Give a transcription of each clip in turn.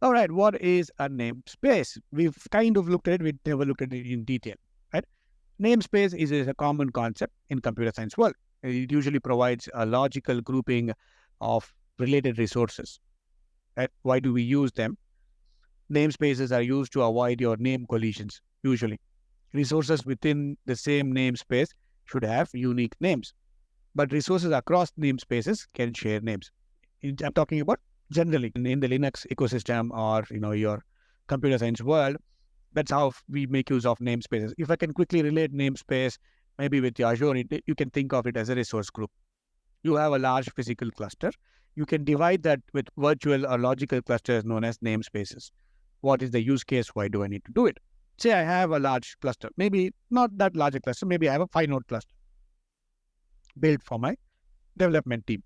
All right, what is a namespace? We've kind of looked at it, we never looked at it in detail, right? Namespace is a common concept in computer science world. It usually provides a logical grouping of related resources. Right? Why do we use them? Namespaces are used to avoid your name collisions, usually. Resources within the same namespace should have unique names, but resources across namespaces can share names. I'm talking about generally in the Linux ecosystem or your computer science world. That's how we make use of namespaces. If I can quickly relate namespace, maybe with Azure, you can think of it as a resource group. You have a large physical cluster. You can divide that with virtual or logical clusters known as namespaces. What is the use case? Why do I need to do it? Say I have a large cluster, maybe not that large a cluster, maybe I have a 5-node cluster built for my development team.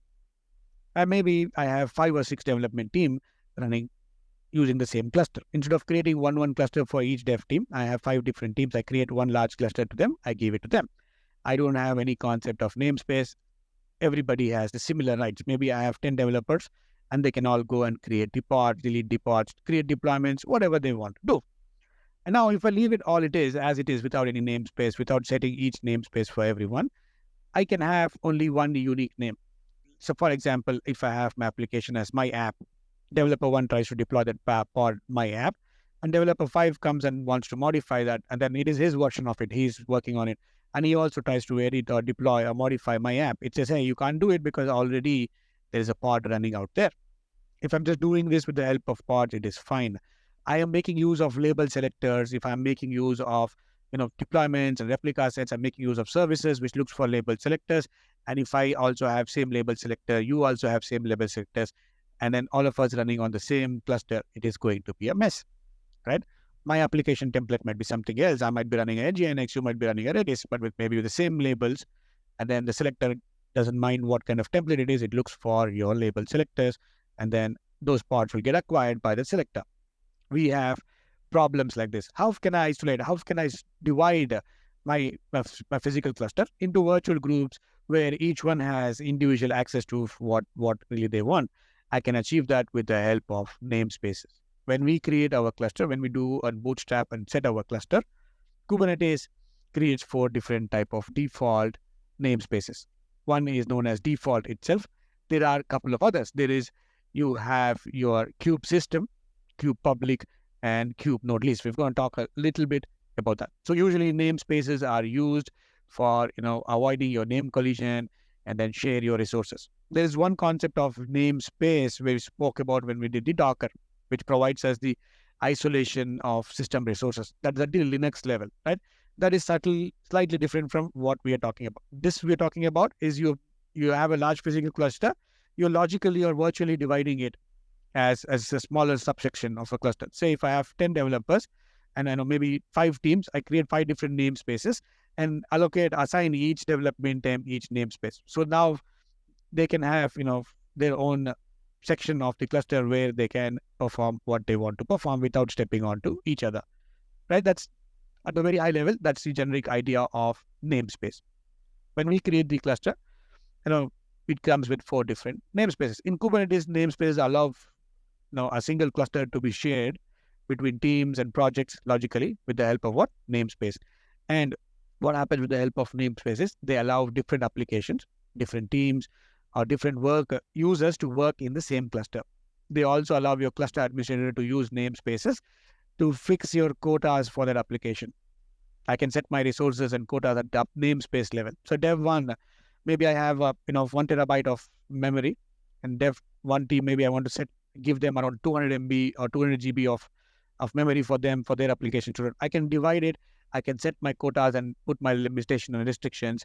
And maybe I have 5 or 6 development team running using the same cluster. Instead of creating one cluster for each dev team, I have 5 different teams. I create one large cluster to them. I give it to them. I don't have any concept of namespace. Everybody has the similar rights. Maybe I have 10 developers and they can all go and create depots, delete depots, create deployments, whatever they want to do. And now if I leave it all it is, as it is, without any namespace, without setting each namespace for everyone, I can have only one unique name. So for example, if I have my application as my app, developer 1 tries to deploy that pod, my app, and developer 5 comes and wants to modify that, and then it is his version of it. He's working on it. And he also tries to edit or deploy or modify my app. It says, hey, you can't do it because already there is a pod running out there. If I'm just doing this with the help of pods, it is fine. I am making use of label selectors. If I'm making use of deployments and replica sets, I'm making use of services which looks for label selectors. And if I also have same label selector, you also have same label selectors, and then all of us running on the same cluster, it is going to be a mess, right? My application template might be something else. I might be running a Nginx, you might be running a Redis, but with maybe the same labels. And then the selector doesn't mind what kind of template it is. It looks for your label selectors, and then those pods will get acquired by the selector. We have problems like this. How can I isolate? How can I divide my physical cluster into virtual groups where each one has individual access to what really they want? I can achieve that with the help of namespaces. When we create our cluster, when we do a bootstrap and set our cluster, Kubernetes creates 4 different type of default namespaces. One is known as default itself. There are a couple of others. You have your kube system, kube public, and kube node list. We're going to talk a little bit about that. So usually namespaces are used for avoiding your name collision and then share your resources. There is one concept of namespace we spoke about when we did the Docker, which provides us the isolation of system resources. That's at the Linux level, right? That is slightly different from what we are talking about. This we're talking about is you have a large physical cluster. You're logically or virtually dividing it as a smaller subsection of a cluster. Say if I have 10 developers and I know maybe 5 teams, I create 5 different namespaces and assign each development team each namespace. So now they can have their own section of the cluster where they can perform what they want to perform without stepping onto each other, right? That's at a very high level. That's the generic idea of namespace. When we create the cluster, it comes with 4 different namespaces. In Kubernetes, namespaces allow a single cluster to be shared between teams and projects logically with the help of what? Namespace. And what happens with the help of namespaces? They allow different applications, different teams, or different users to work in the same cluster. They also allow your cluster administrator to use namespaces to fix your quotas for that application. I can set my resources and quotas at the namespace level. So dev 1, maybe I have 1 terabyte of memory, and dev 1 team, maybe I want to give them around 200 MB or 200 GB of memory for them, for their application to run. I can divide it. I can set my quotas and put my limitation and restrictions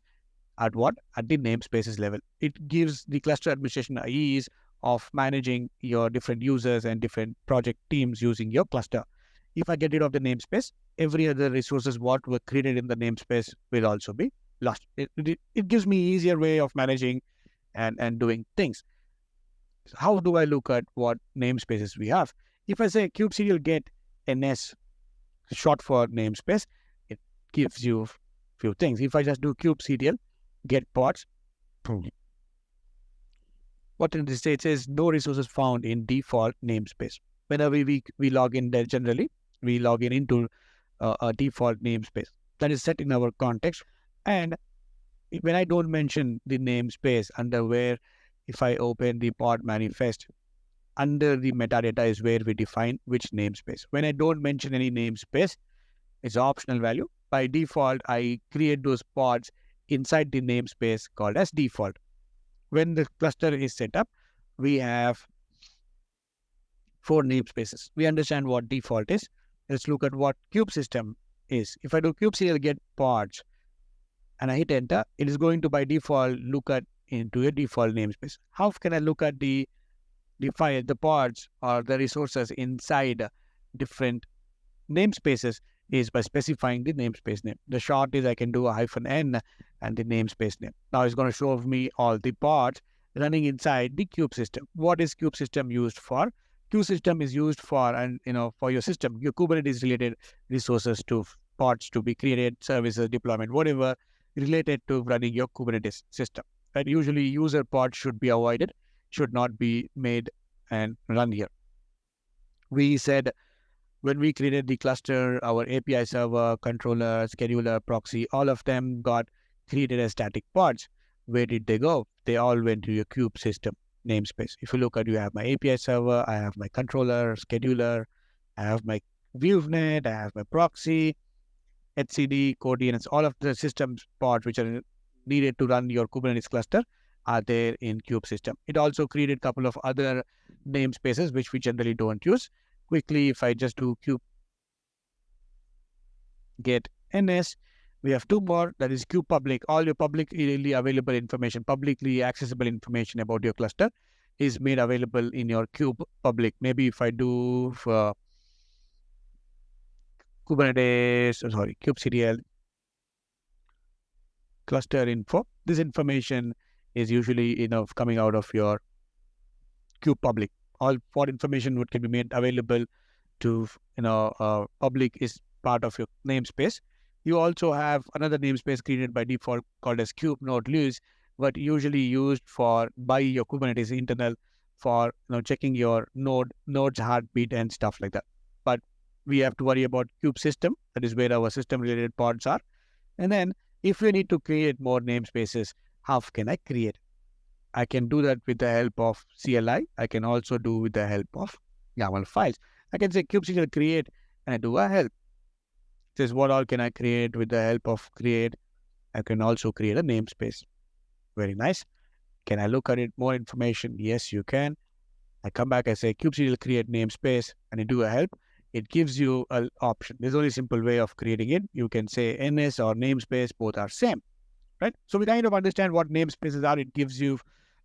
at what? At the namespaces level. It gives the cluster administration a ease of managing your different users and different project teams using your cluster. If I get rid of the namespace, every other resources what were created in the namespace will also be lost. It gives me easier way of managing and doing things. So how do I look at what namespaces we have? If I say kubectl get ns, short for namespace, it gives you a few things. If I just do kubectl get pods, what it says is no resources found in default namespace. Whenever we log in there, generally, we log in into a default namespace that is set in our context. And when I don't mention the namespace under where, if I open the pod manifest, under the metadata is where we define which namespace. When I don't mention any namespace, it's optional value. By default, I create those pods inside the namespace called as default. When the cluster is set up, we have 4 namespaces. We understand what default is. Let's look at what kube system is. If I do kubectl get pods and I hit enter, it is going to by default look at into a default namespace. How can I look at the file, the pods or the resources inside different namespaces is by specifying the namespace name. The short is I can do a -n and the namespace name. Now it's going to show me all the pods running inside the kube system. What is kube system used for? Kube system is used for, and for your system, your Kubernetes related resources to pods to be created, services, deployment, whatever related to running your Kubernetes system. Right? Usually user pods should be avoided, should not be made and run here. We said when we created the cluster, our API server, controller, scheduler, proxy, all of them got created as static pods. Where did they go? They all went to your kube system namespace. If you look at, you have my API server, I have my controller, scheduler, I have my ViewNet, I have my proxy, etcd, code DNS, all of the systems pods which are needed to run your Kubernetes cluster are there in kube system. It also created a couple of other namespaces which we generally don't use. Quickly, if I just do kube get ns, we have 2 more. That is kube public. All your publicly available information, publicly accessible information about your cluster is made available in your kube public. Maybe if I do for kubectl cluster info, this information is usually coming out of your kube public. All for information can be made available to public is part of your namespace. You also have another namespace created by default called as kube node list, but usually used by your Kubernetes internal for checking your node's heartbeat and stuff like that. But we have to worry about kube system. That is where our system related pods are. And then if we need to create more namespaces, how can I create? I can do that with the help of CLI. I can also do with the help of YAML files. I can say kubectl create and I do a help. It says what all can I create with the help of create. I can also create a namespace. Very nice. Can I look at it more information? Yes, you can. I come back, I say kubectl create namespace and I do a help. It gives you an option. There's only a simple way of creating it. You can say ns or namespace, both are same. Right? So we kind of understand what namespaces are. It gives you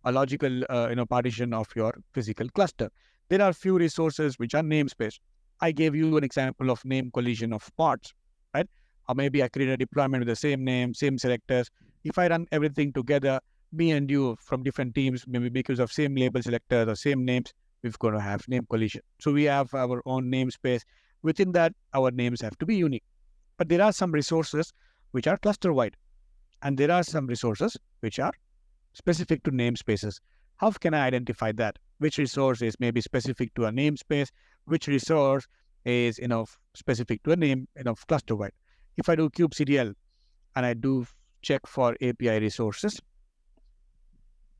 a logical partition of your physical cluster. There are few resources which are namespace. I gave you an example of name collision of pods, right? Or maybe I create a deployment with the same name, same selectors. If I run everything together, me and you from different teams, maybe because of same label selectors or same names, we're going to have name collision. So we have our own namespace. Within that, our names have to be unique. But there are some resources which are cluster-wide. And there are some resources which are specific to namespaces. How can I identify that? Which resource is maybe specific to a namespace? Which resource is specific to a name cluster-wide? If I do kubectl and I do check for API resources,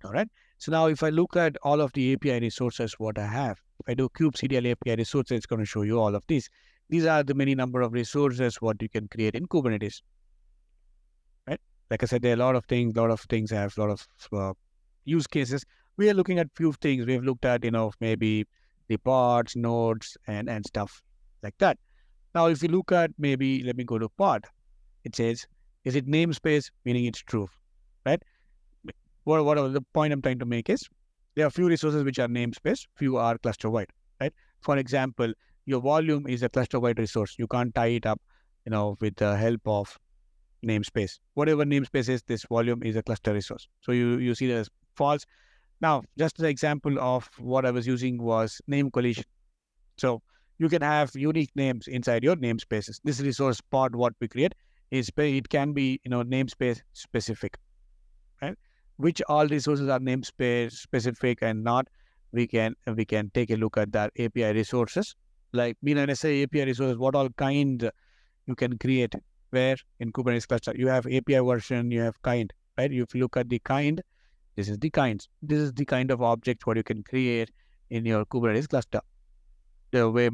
all right. So now if I look at all of the API resources, what I have, if I do kubectl API resources, it's going to show you all of these. These are the many number of resources what you can create in Kubernetes. Right? Like I said, there are a lot of things have a lot of use cases. We are looking at few things. We have looked at, maybe the pods, nodes, and stuff like that. Now, if you look at maybe, let me go to pod. It says, is it namespace? Meaning it's true, right? What the point I'm trying to make is, there are few resources which are namespace, few are cluster-wide, right? For example, your volume is a cluster-wide resource. You can't tie it up, with the help of namespace. Whatever namespace is, this volume is a cluster resource. So you see that as false. Now, just the example of what I was using was name collision. So you can have unique names inside your namespaces. This resource pod, what we create, it can be namespace specific. Right? Which all resources are namespace specific and not, we can take a look at that API resources. Like when I say API resources, what all kind you can create. Where in Kubernetes cluster you have API version, you have kind, right? If you look at the kind, this is the kinds. This is the kind of object what you can create in your Kubernetes cluster. There are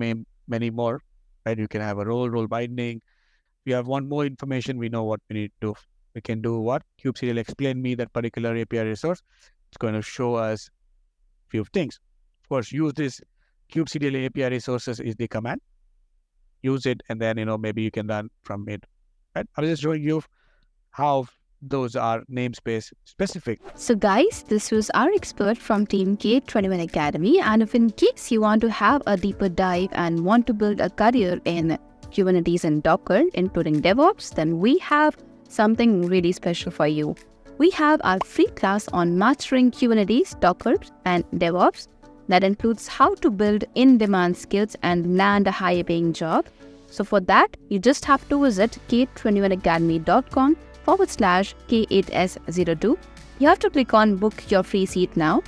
many more, right? You can have a role binding. If you have one more information, we know what we need to do. We can do what? kubectl explain me that particular API resource. It's going to show us few things. Of course, use this kubectl API resources is the command. Use it, and then maybe you can run from it. Right? I was just showing you how those are namespace specific. So guys, this was our expert from team K21Academy, and if in case you want to have a deeper dive and want to build a career in Kubernetes and Docker, including DevOps, then we have something really special for you. We have our free class on mastering Kubernetes, Docker, and DevOps that includes how to build in-demand skills and land a high-paying job. So for that, you just have to visit k21academy.com/K8S02. You have to click on book your free seat now.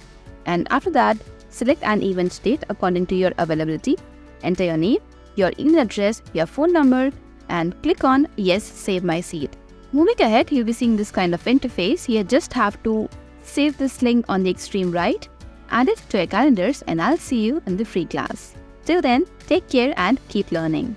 And after that, select an event date according to your availability. Enter your name, your email address, your phone number, and click on yes, save my seat. Moving ahead, you'll be seeing this kind of interface. You just have to save this link on the extreme right, add it to your calendars, and I'll see you in the free class. Till then, take care and keep learning.